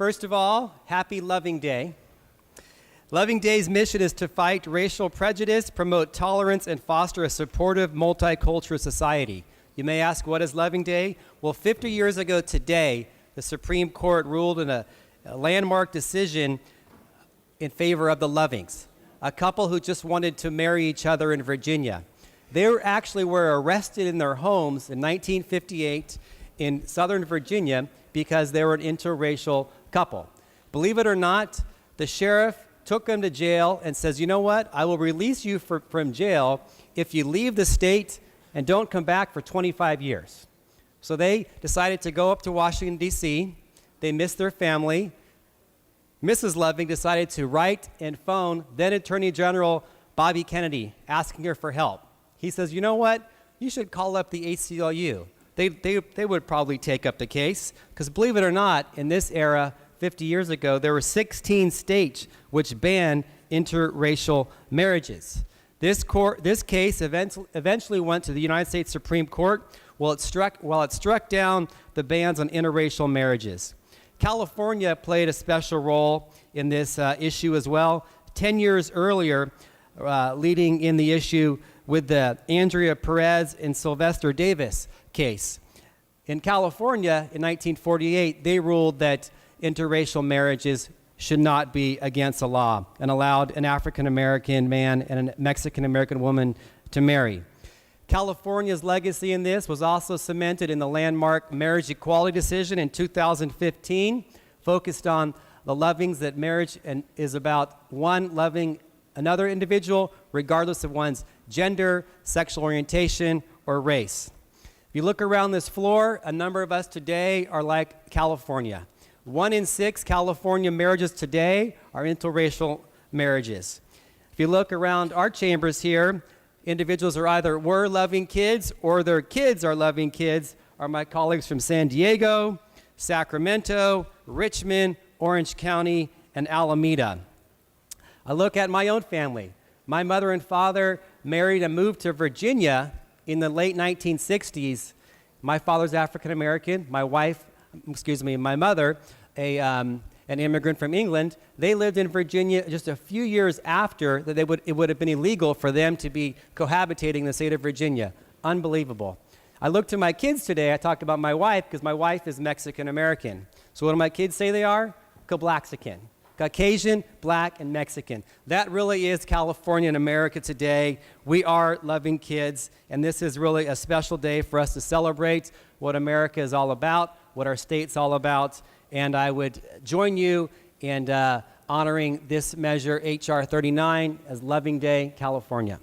First of all, happy Loving Day. Loving Day's mission is to fight racial prejudice, promote tolerance, and foster a supportive, multicultural society. You may ask, what is Loving Day? Well, 50 years ago today, the Supreme Court ruled in a landmark decision in favor of the Lovings, a couple who just wanted to marry each other in Virginia. They were arrested in their homes in 1958 in Southern Virginia because they were an interracial couple. Believe it or not, the sheriff took them to jail and says, you know what, I will release you from jail if you leave the state and don't come back for 25 years. So they decided to go up to Washington, D.C. They missed their family. Mrs. Loving decided to write and phone then Attorney General Bobby Kennedy, asking her for help. He says, you know what, you should call up the ACLU. They would probably take up the case, because believe it or not, in this era, 50 years ago, there were 16 states which banned interracial marriages. This case eventually went to the United States Supreme Court while it struck down the bans on interracial marriages. California played a special role in this issue as well. 10 years earlier, leading in the issue with the Andrea Perez and Sylvester Davis case. In California, in 1948, they ruled that interracial marriages should not be against the law and allowed an African-American man and a Mexican-American woman to marry. California's legacy in this was also cemented in the landmark marriage equality decision in 2015, focused on the Lovings, that marriage is about one loving another individual regardless of one's gender, sexual orientation, or race. If you look around this floor, a number of us today are like California. 1 in 6 California marriages today are interracial marriages. If you look around our chambers here, individuals were loving kids or their kids are loving kids, are my colleagues from San Diego, Sacramento, Richmond, Orange County, and Alameda. I look at my own family. My mother and father married and moved to Virginia in the late 1960s. My father's African American, my mother, an immigrant from England. They lived in Virginia just a few years after that it would have been illegal for them to be cohabitating in the state of Virginia. Unbelievable. I look to my kids today. I talked about my wife because my wife is Mexican American. So what do my kids say they are? Cablaxican. Caucasian, Black, and Mexican. That really is California and America today. We are loving kids, and this is really a special day for us to celebrate what America is all about, what our state's all about, and I would join you in honoring this measure, H.R. 39, as Loving Day, California.